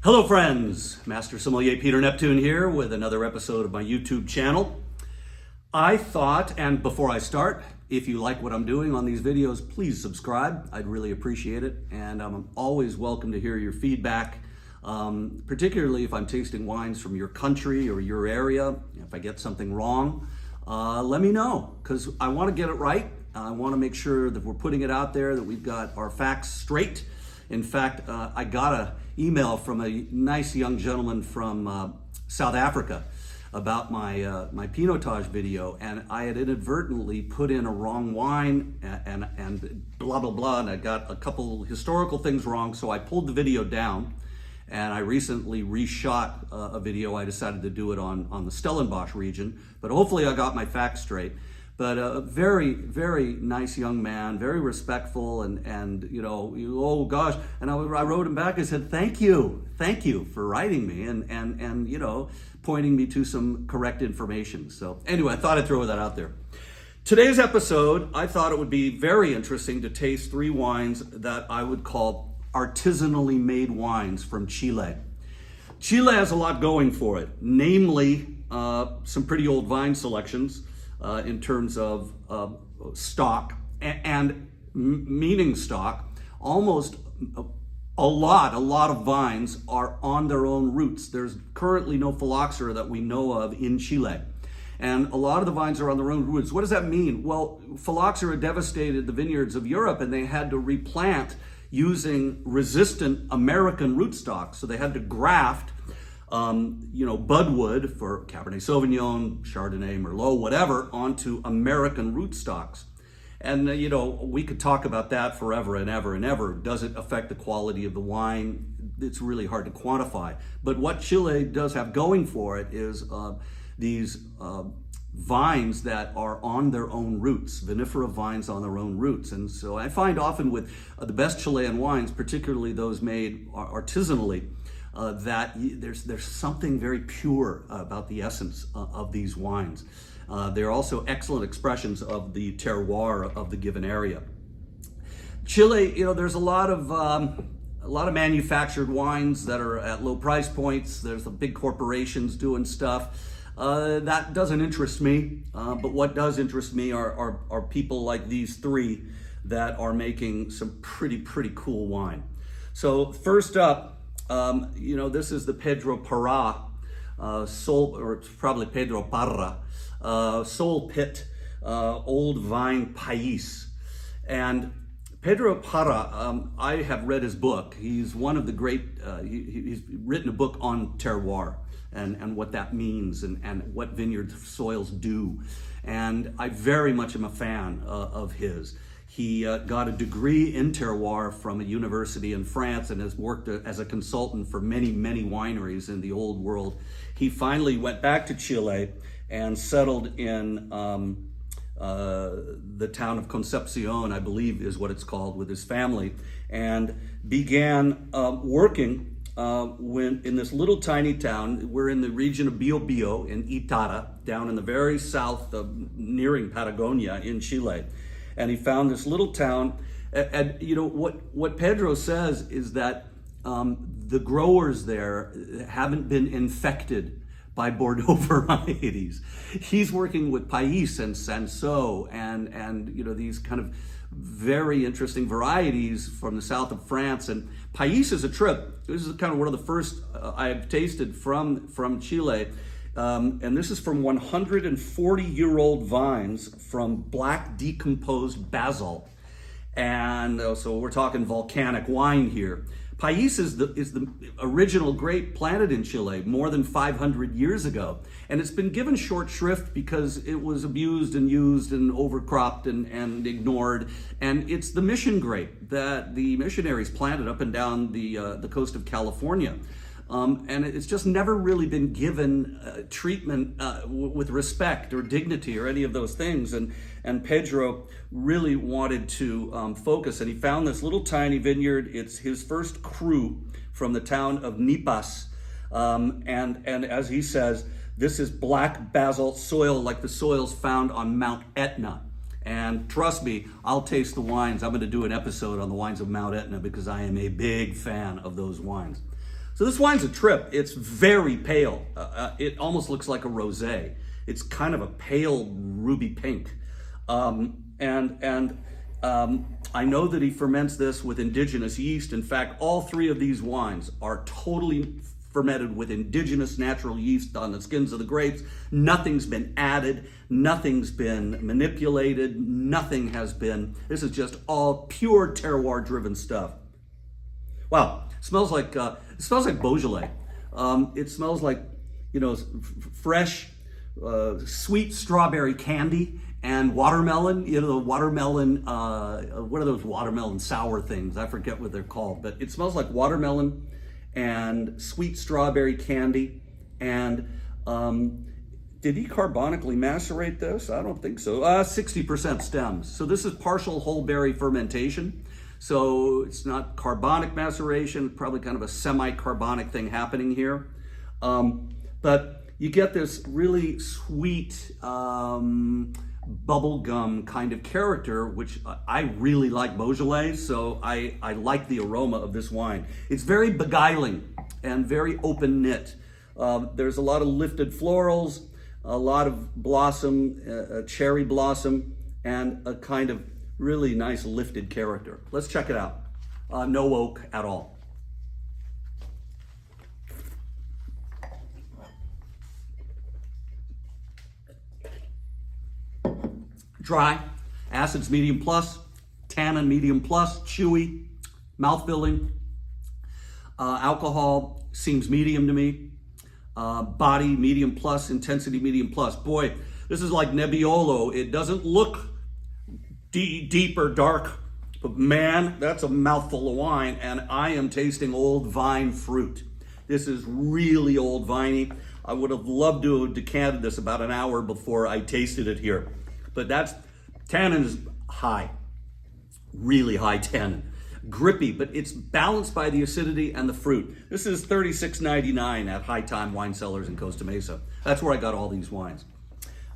Hello friends, Master Sommelier Peter Neptune here with another episode of my YouTube channel. I thought, and before I start, if you like what I'm doing on these videos, please subscribe. I'd really appreciate it. And I'm always welcome to hear your feedback, particularly if I'm tasting wines from your country or your area. If I get something wrong, let me know, because I want to get it right. I want to make sure that we're putting it out there, that we've got our facts straight. In fact, I got an email from a nice young gentleman from South Africa about my my Pinotage video, and I had inadvertently put in a wrong wine and blah blah blah, and I got a couple historical things wrong, so I pulled the video down, and I recently reshot a video. I decided to do it on the Stellenbosch region, but hopefully I got my facts straight. But a very, very nice young man, very respectful, and you know, oh gosh, and I wrote him back and said, thank you for writing me, and you know, pointing me to some correct information. So anyway, I thought I'd throw that out there. Today's episode, I thought it would be very interesting to taste three wines that I would call artisanally made wines from Chile. Chile has a lot going for it, namely some pretty old vine selections, in terms of stock and meaning stock. Almost a lot of vines are on their own roots. There's currently no phylloxera that we know of in Chile. And a lot of the vines are on their own roots. What does that mean? Well, phylloxera devastated the vineyards of Europe, and they had to replant using resistant American rootstock. So they had to graft budwood for Cabernet Sauvignon, Chardonnay, Merlot, whatever, onto American rootstocks. And, we could talk about that forever and ever and ever. Does it affect the quality of the wine? It's really hard to quantify. But what Chile does have going for it is these vines that are on their own roots, vinifera vines on their own roots. And so I find often with the best Chilean wines, particularly those made artisanally, that there's something very pure about the essence of these wines. They're also excellent expressions of the terroir of the given area. Chile, there's a lot of manufactured wines that are at low price points. There's the big corporations doing stuff. That doesn't interest me, but what does interest me are people like these three that are making some pretty cool wine. So first up, this is the Pedro Parra, or it's probably Pedro Parra, Soulpit, Old Vine Pais. And Pedro Parra, I have read his book. He's one of the great, he's written a book on terroir and what that means and what vineyard soils do. And I very much am a fan of his. He got a degree in terroir from a university in France and has worked as a consultant for many wineries in the old world. He finally went back to Chile and settled in the town of Concepcion, I believe is what it's called, with his family, and began working in this little tiny town. We're in the region of Biobío in Itara, down in the very south of nearing Patagonia in Chile. And he found this little town, and what Pedro says is that the growers there haven't been infected by Bordeaux varieties. He's working with Pais and Sanso and these kind of very interesting varieties from the south of France. And Pais is a trip. This is kind of one of the first I've tasted from Chile. And this is from 140-year-old vines from black decomposed basalt. And so we're talking volcanic wine here. Pais is the original grape planted in Chile more than 500 years ago. And it's been given short shrift because it was abused and used and overcropped and ignored. And it's the mission grape that the missionaries planted up and down the coast of California. And it's just never really been given treatment with respect or dignity or any of those things. And Pedro really wanted to focus, and he found this little tiny vineyard. It's his first cru from the town of Nipas. And as he says, this is black basalt soil like the soils found on Mount Etna. And trust me, I'll taste the wines. I'm going to do an episode on the wines of Mount Etna because I am a big fan of those wines. So this wine's a trip. It's very pale. It almost looks like a rosé. It's kind of a pale ruby pink. I know that he ferments this with indigenous yeast. In fact, all three of these wines are totally fermented with indigenous natural yeast on the skins of the grapes. Nothing's been added, nothing's been manipulated, nothing has been. This is just all pure terroir driven stuff. Wow, it smells like Beaujolais. It smells like, you know, fresh, sweet strawberry candy and watermelon. You know, the watermelon, what are those watermelon sour things? I forget what they're called, but it smells like watermelon and sweet strawberry candy. And did he carbonically macerate this? I don't think so. 60% stems. So this is partial whole berry fermentation. So it's not carbonic maceration, probably kind of a semi-carbonic thing happening here. But you get this really sweet bubblegum kind of character, which I really like Beaujolais, so I like the aroma of this wine. It's very beguiling and very open knit. There's a lot of lifted florals, a lot of blossom, cherry blossom, and a kind of really nice lifted character. Let's check it out. No oak at all. Dry, acids medium plus, tannin medium plus, chewy, mouth filling. Alcohol seems medium to me. Body medium plus, intensity medium plus. Boy, this is like Nebbiolo. It doesn't look deep or dark, but man, that's a mouthful of wine, and I am tasting old vine fruit. This is really old viney. I would have loved to have decanted this about an hour before I tasted it here. But that's, tannin is high, really high tannin. Grippy, but it's balanced by the acidity and the fruit. This is $36.99 at High Time Wine Cellars in Costa Mesa. That's where I got all these wines.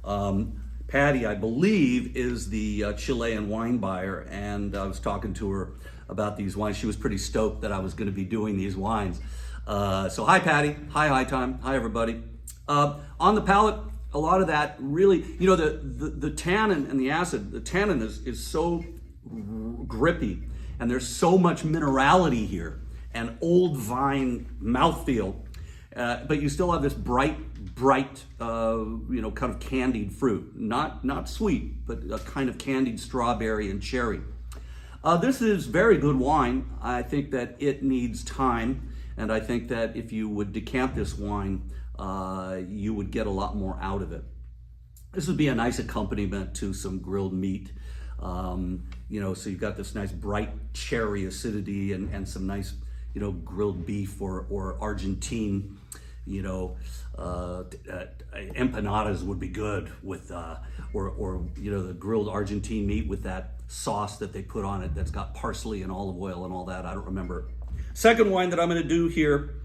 Patty, I believe, is the Chilean wine buyer, and I was talking to her about these wines. She was pretty stoked that I was going to be doing these wines. So hi, Patty. Hi, High Time. Hi, everybody. On the palate, a lot of that really, you know, the tannin and the acid, the tannin is so grippy, and there's so much minerality here and old vine mouthfeel, but you still have this bright, you know, kind of candied fruit. Not sweet, but a kind of candied strawberry and cherry. This is very good wine. I think that it needs time, and I think that if you would decant this wine, you would get a lot more out of it. This would be a nice accompaniment to some grilled meat. You know, so you've got this nice bright cherry acidity and some nice, you know, grilled beef or Argentine, you know, empanadas would be good with, or you know, the grilled Argentine meat with that sauce that they put on it that's got parsley and olive oil and all that. I don't remember. Second wine that I'm going to do here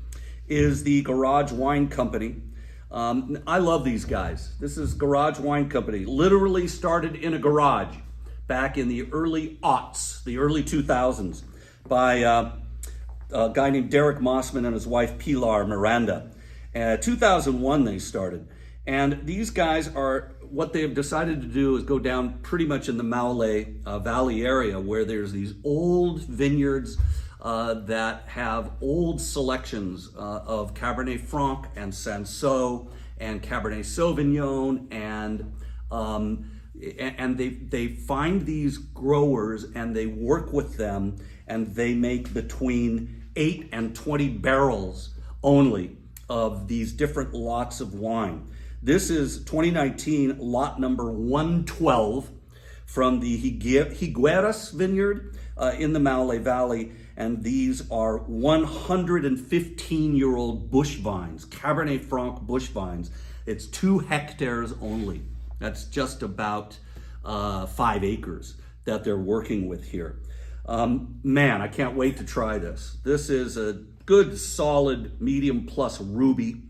is the Garage Wine Company. I love these guys. This is Garage Wine Company. Literally started in a garage back in the early aughts, the early 2000s, by a guy named Derek Mossman and his wife Pilar Miranda. 2001 they started. And these guys are, what they've decided to do is go down pretty much in the Maule Valley area where there's these old vineyards that have old selections of Cabernet Franc and Cinsault and Cabernet Sauvignon, and they find these growers and they work with them, and they make between 8 and 20 barrels only of these different lots of wine. This is 2019 lot number 112 from the Higueras vineyard in the Maule Valley. And these are 115-year-old bush vines, Cabernet Franc bush vines. It's 2 hectares only. That's just about 5 acres that they're working with here. Man, I can't wait to try this. This is a good, solid, medium plus ruby.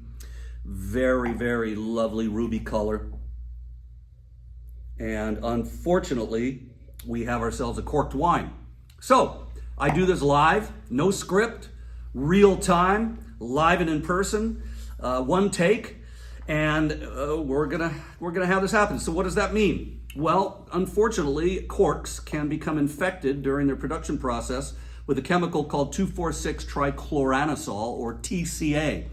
Very, very lovely ruby color. And unfortunately, we have ourselves a corked wine. So, I do this live, no script, real time. live and in person, one take, and we're gonna have this happen. So what does that mean? Well, unfortunately, corks can become infected during their production process with a chemical called 2,4,6-trichloranisol, or TCA.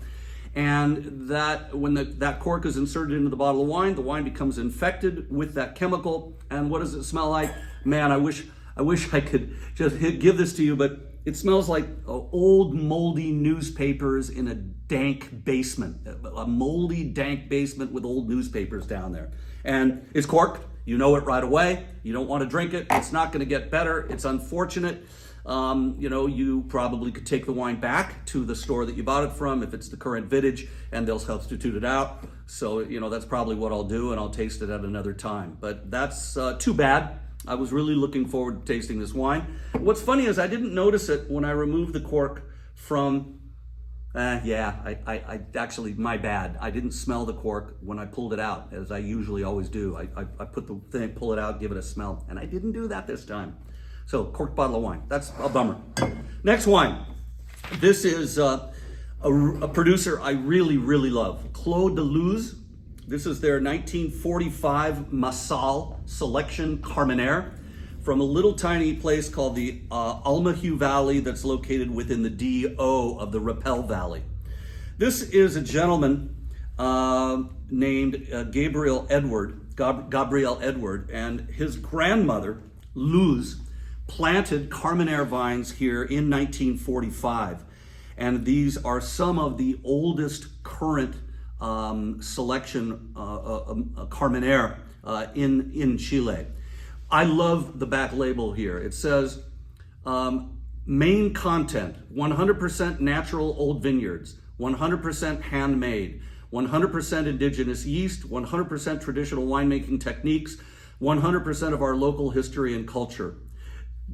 And that when that cork is inserted into the bottle of wine, the wine becomes infected with that chemical. And what does it smell like? Man, I wish I could just give this to you, but it smells like old moldy newspapers in a dank basement, a moldy, dank basement with old newspapers down there. And it's corked. You know it right away. You don't want to drink it. It's not going to get better. It's unfortunate. You probably could take the wine back to the store that you bought it from if it's the current vintage, and they'll substitute it out. So, that's probably what I'll do, and I'll taste it at another time. But that's too bad. I was really looking forward to tasting this wine. What's funny is I didn't notice it when I removed the cork from, I actually, my bad. I didn't smell the cork when I pulled it out, as I usually always do. I put the thing, pull it out, give it a smell, and I didn't do that this time. So, corked bottle of wine. That's a bummer. Next wine. This is a producer I really, really love. Clo Delo. This is their 1945 Massal Selection Carmenere from a little tiny place called the Almahu Valley that's located within the DO of the Rappel Valley. This is a gentleman named Gabriel Edward, and his grandmother, Luz, planted Carmenere vines here in 1945. And these are some of the oldest current selection Carmenere in Chile. I love the back label here. It says, main content, 100% natural old vineyards, 100% handmade, 100% indigenous yeast, 100% traditional winemaking techniques, 100% of our local history and culture.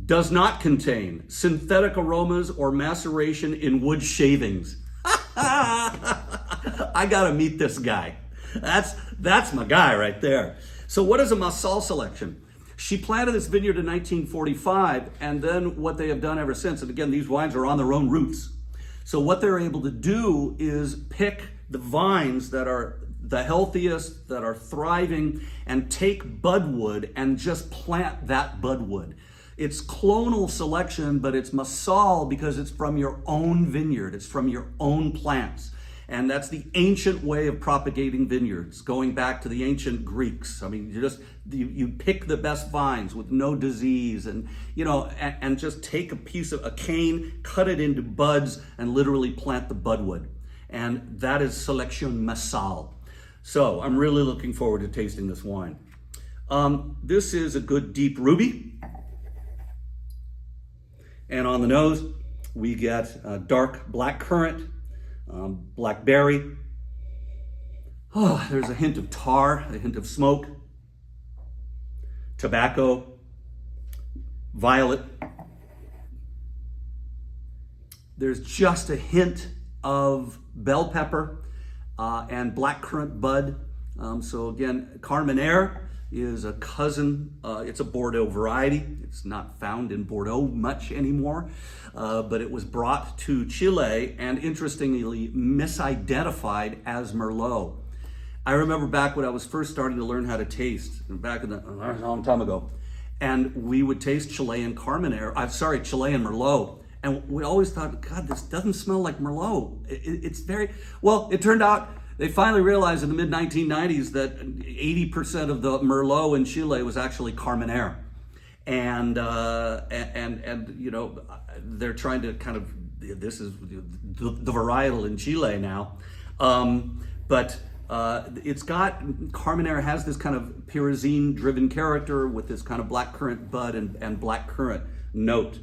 Does not contain synthetic aromas or maceration in wood shavings. I gotta meet this guy. That's my guy right there. So what is a Massal selection? She planted this vineyard in 1945, and then what they have done ever since, and again, these wines are on their own roots. So what they're able to do is pick the vines that are the healthiest, that are thriving, and take budwood and just plant that budwood. It's clonal selection, but it's Massal because it's from your own vineyard. It's from your own plants. And that's the ancient way of propagating vineyards, going back to the ancient Greeks. I mean, you pick the best vines with no disease, and and just take a cane, cut it into buds, and literally plant the budwood. And that is Selection Massal. So I'm really looking forward to tasting this wine. This is a good deep ruby. And on the nose, we get dark black currant, blackberry. Oh, there's a hint of tar, a hint of smoke, tobacco, violet. There's just a hint of bell pepper and black currant bud. So again, Carmenere is a cousin, it's a Bordeaux variety. It's not found in Bordeaux much anymore, but it was brought to Chile and interestingly misidentified as Merlot. I remember back when I was first starting to learn how to taste, back in a long time ago, and we would taste Chilean Merlot, and we always thought, God, this doesn't smell like Merlot. It's very, well, it turned out they finally realized in the mid-1990s that 80% of the Merlot in Chile was actually Carmenere. And they're trying to kind of, this is the varietal in Chile now. But Carmenere has this kind of pyrazine driven character with this kind of black currant bud and black currant note.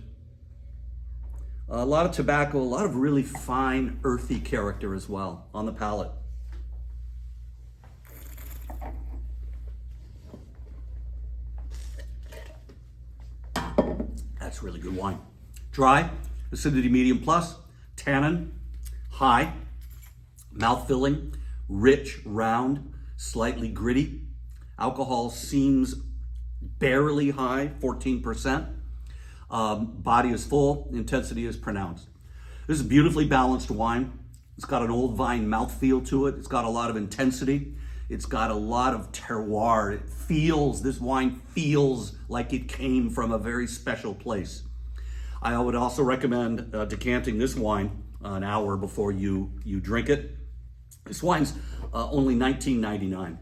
A lot of tobacco, a lot of really fine earthy character as well on the palate. That's really good wine. Dry, acidity medium plus, tannin high, mouth filling, rich, round, slightly gritty. Alcohol seems barely high, 14%. Body is full, intensity is pronounced. This is a beautifully balanced wine. It's got an old vine mouthfeel to it. It's got a lot of intensity. It's got a lot of terroir. This wine feels like it came from a very special place. I would also recommend decanting this wine an hour before you drink it. This wine's only $19.99,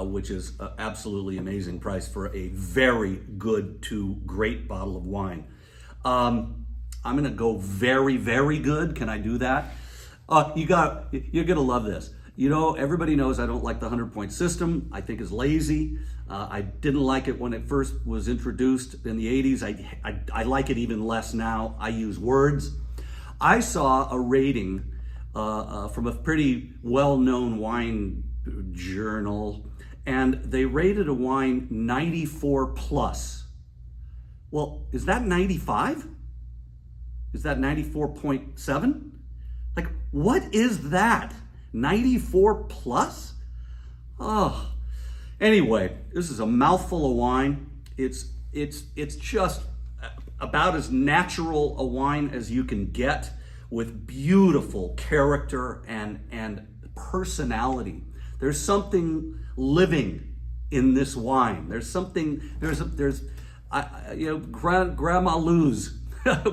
which is an absolutely amazing price for a very good to great bottle of wine. I'm gonna go very, very good. Can I do that? You're gonna love this. You know, everybody knows I don't like the 100-point system. I think it's lazy. I didn't like it when it first was introduced in the 80s. I like it even less now. I use words. I saw a rating from a pretty well-known wine journal, and they rated a wine 94 plus. Well, is that 95? Is that 94.7? Like, what is that? 94 plus? Oh, anyway, this is a mouthful of wine. It's just about as natural a wine as you can get, with beautiful character and personality. There's something living in this wine. Grandma Lou's,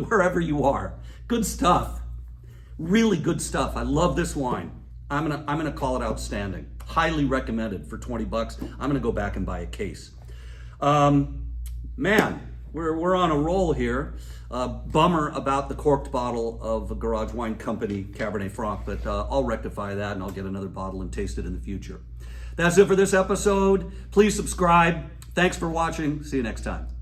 wherever you are. Good stuff. Really good stuff. I love this wine. I'm gonna call it outstanding. Highly recommended for 20 bucks. I'm gonna go back and buy a case. Man, we're on a roll here. Bummer about the corked bottle of a Garage Wine Company Cabernet Franc, but I'll rectify that and I'll get another bottle and taste it in the future. That's it for this episode. Please subscribe. Thanks for watching. See you next time.